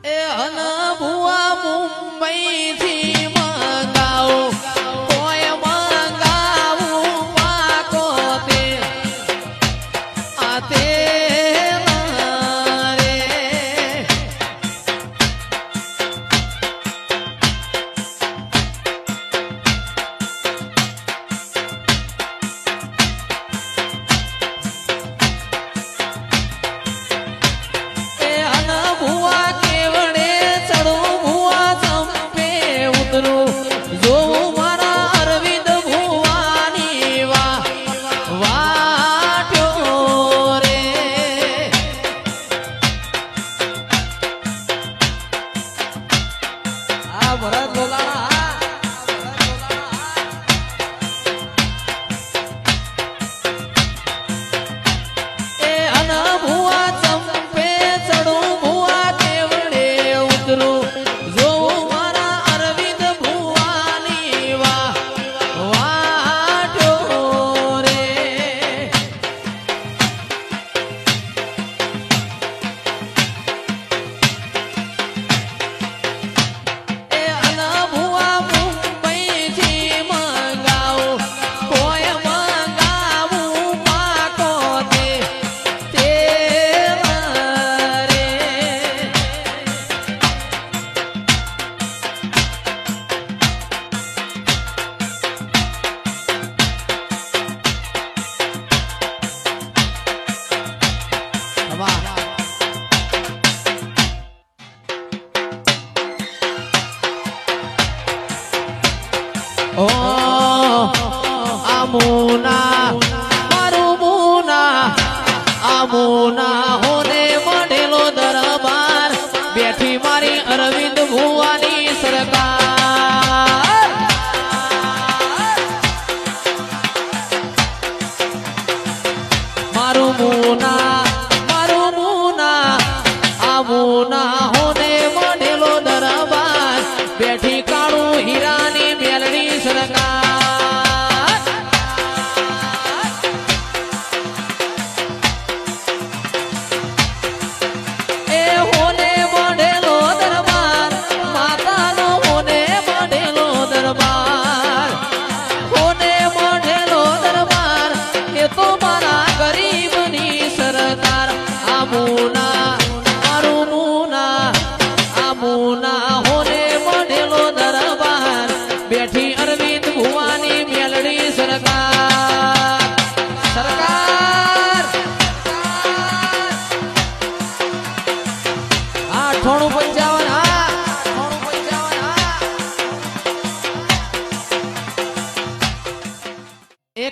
એ હન ભુવા મુંબઈ થી મંગાવો કોઈ મંગાવું પાકો તે આ તે આમુના હોને મળેલો દરબાર બેઠી મારી અરવિંદ ભુવાની સરકાર મારું મુના આમુના હોને મળેલો દરબાર બેઠી કાળું હીરાની મેલડી સરકાર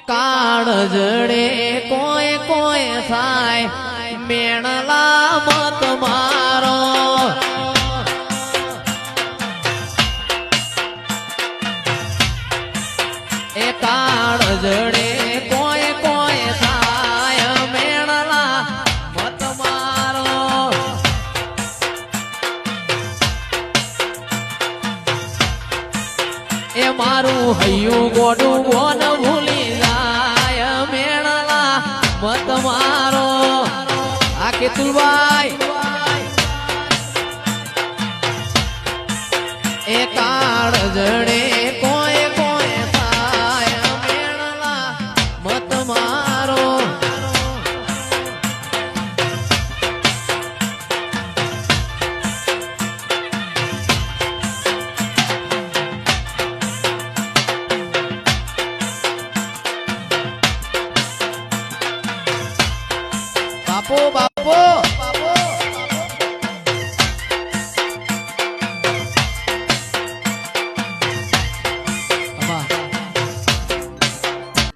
કાળજડે કોઈ કોઈ થાય મેણલા મત મારો એ કાળજડે કોઈ કોઈ થાય મેણલા મત મારો એ મારું હૈયું ગોડું બોન ભૂલી મત મારો આ કેતુલભાઈ એ કાળજડે કોઈ કોઈ થાય મેળલા મત મારો બાપો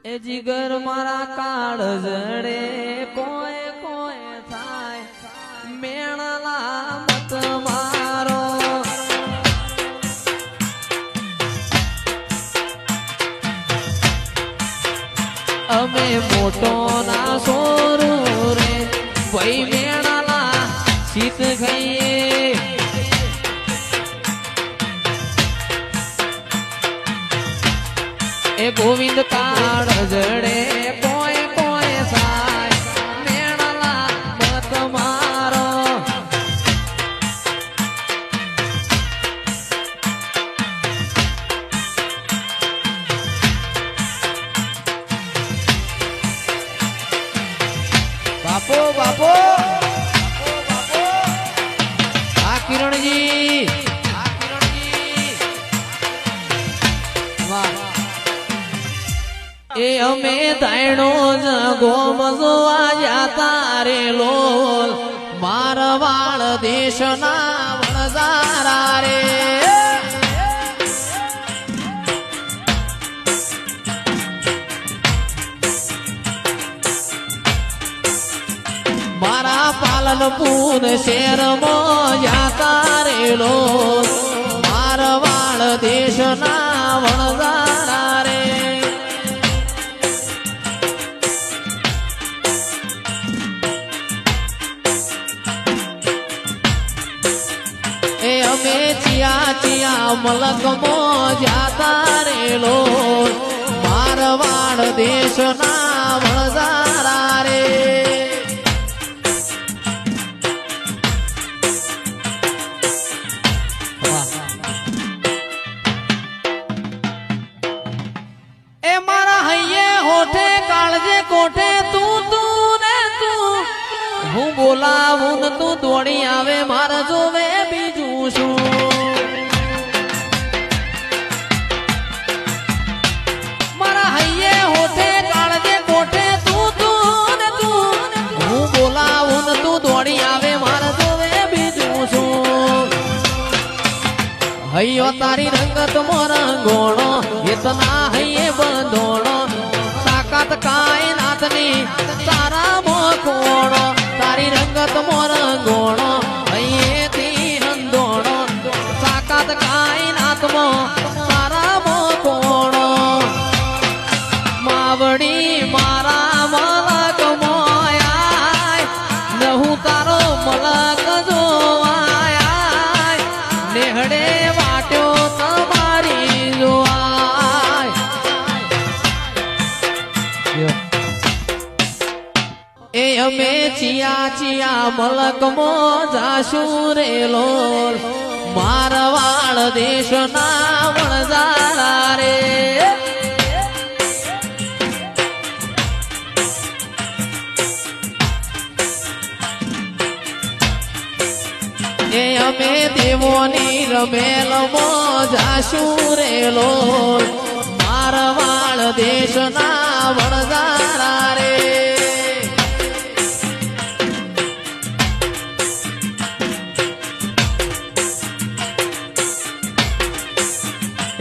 એ જીગર મારા કાળજડે કોઈ કોઈ થાય મેણલા મત મારો અમે મોટો ના સોરું રે ભાઈ મેણાલા શીત ખાઈએ એ ગોવિંદ કાળજડે કોઈ કોઈ થાય મેણાલા મત મારો અમે તાયણો જ ગોમ જોવા જાતા રે લોલ મારવાડ દેશના વણઝારા રે મારા પાલનપુર શહેરમાં જાતા રે લોલ મારવાડ દેશના વણઝારા રે અમે ચિયા ચિયા મલકમો જાતા રે લોલ મારવાડ દેશના વણઝારા રે એ મારા હૈયે હોઠે કાળજે કોઠે તું તું ને તું હું બોલાવું ને તું દોડી આવે મારા જોવે બીજું શું મારા હૈયે હોઠે કાળજે કોઠે તું તું ને તું હું બોલાવું ને તું દોડી આવે મારા જોવે બીજું શું હૈયો તારી રંગત મોરંગોણો ઇતના હૈયે બંધોણો તાકાત કાયનાતની તારા મોખોણો તારી રંગત મોરંગોણો હૈયેથી હંધોણો તાકાત કાયનાતમાં તારા મોખોણો માવડી મારા મલક મોયાય નહું તારો મલક જોવાય નેહડે વાટ્યો તમારી જોવાય એ અમે ચિયા ચિયા મલકમો જાશું રે લોલ મારવાડ દેશના વણઝારા રે એ અમે દેવોની રમેલમો જાશું રે લોલ મારવાડ દેશના વણઝારા રે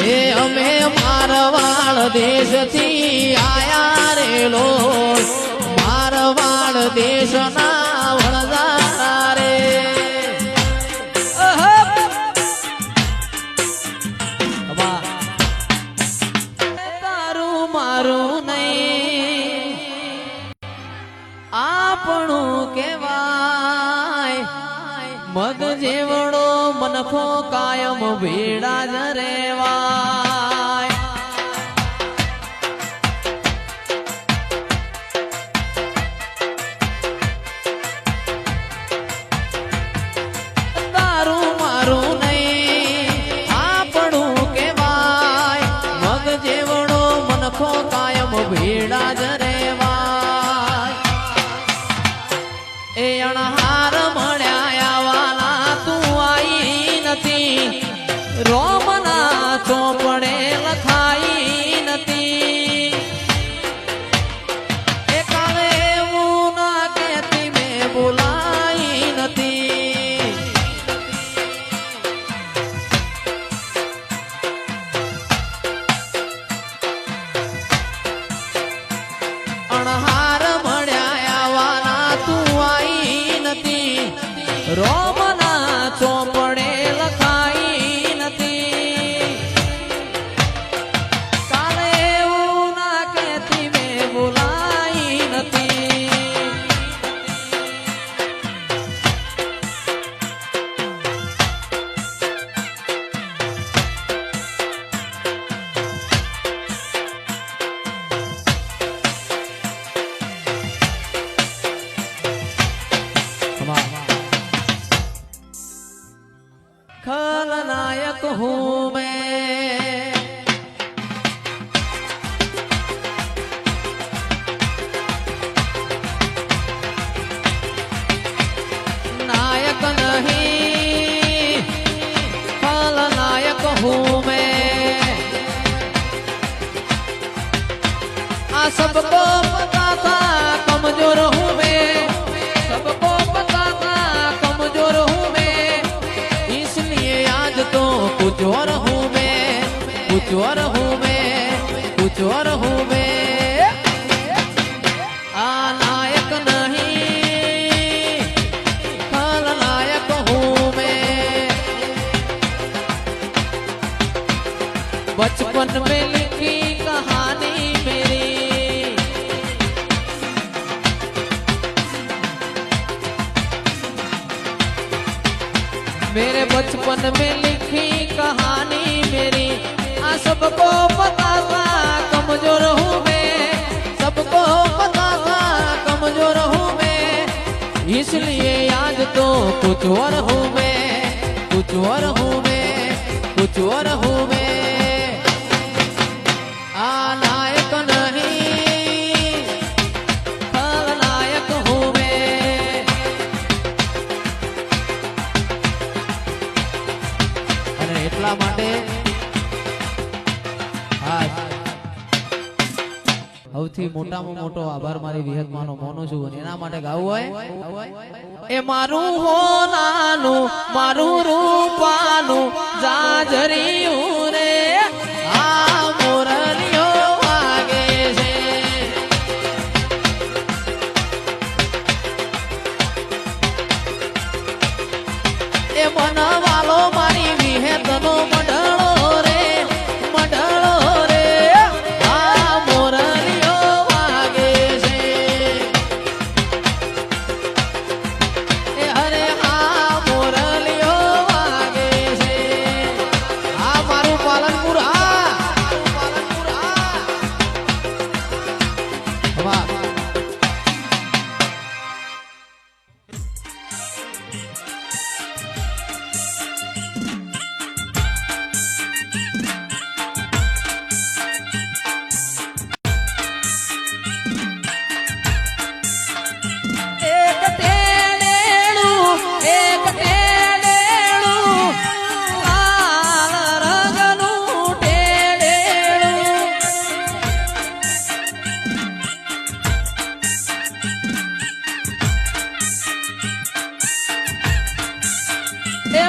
એ અમે મારવાડ દેશથી આયા રે લોલ મારવાડ દેશના વણઝારા રે તારું મારું નહીં આપણું કેવાય મગ જેવડો મનખો કાયમ ભેડા જ રેવાય તારું મારું નહીં આપણું કેવાય મગ જેવડો મનખો કાયમ ભેડા જ રેવાય એ અણહાર મળ્યા વાલા તું આઈ નથી રોમના ચોપડે લખાઈ નથી એ કાલે એવું ના કહેતી મેં બોલાઈ નથી અણહાર મળ્યા વાલા તું આઈ નથી રોમના ચોપડે લખાઈ નથી કાલે એવું ના કહેતી મેં બોલાઈ નથી खलनायक हूँ मैं नायक नहीं खलनायक हूँ मैं आ कुछ और हूँ मैं, कुछ और हूँ मैं। नायक नहीं खलनायक हूँ मैं। बचपन में लिखी कहानी मेरी, मेरे बचपन में लिखी कहानी मेरी। सबको पता था कमजोर हूँ मैं, सबको पता था कमजोर हूँ मैं। इसलिए आज तो कुछ और हूँ मैं, कुछ और हूँ मैं, कुछ और हूँ मैं। नायक नहीं खलनायक हूँ मैं। અને એટલા માટે સૌથી મોટામાં મોટો આભાર મારી વિહતમાનો મોનું છું અને એના માટે ગાવું હોય એ મારું હોનાનું મારું રૂપાનું જાજરિયું રે આ મોરલીઓ વાગે છે એ મનવાલો મારી વિહતનો મંડળો રે મંડળો રે આ મોરલીઓ વાગે છે એ અરે આ મોરલીઓ વાગે છે આ મારું પાલનપુર વાહ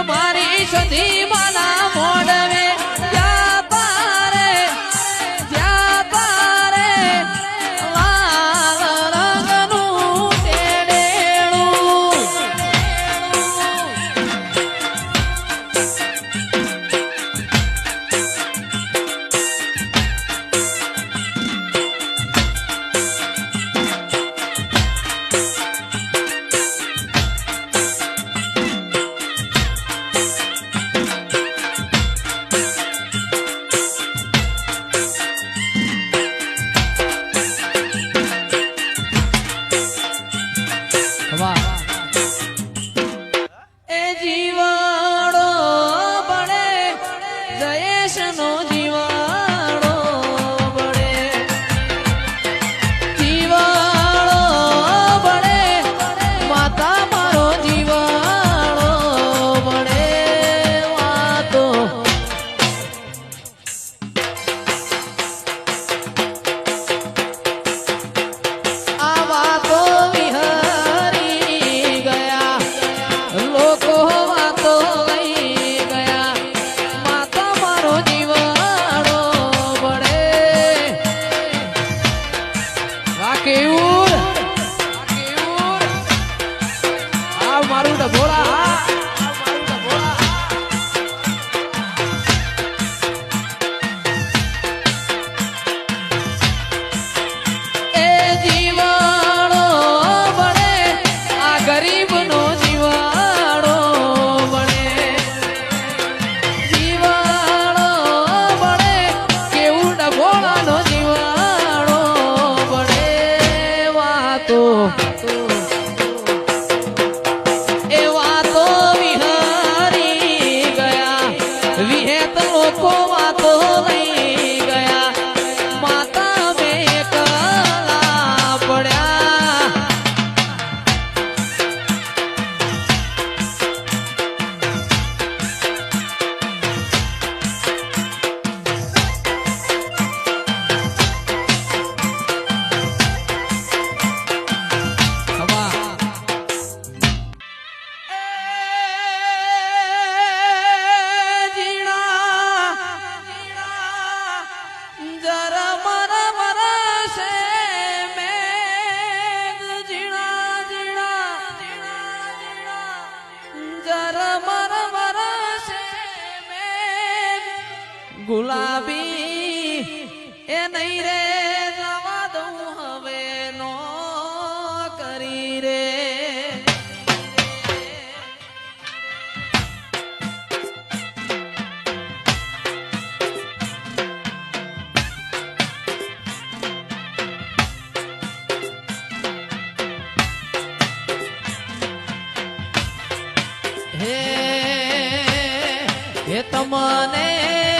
મારી સધી માના મોડવે જ્યાં પારે લાલ રંગનું ટેડેલું ગુલાબી એ નહીં રે જવા દઉં હવે નો કરી રે હે તમને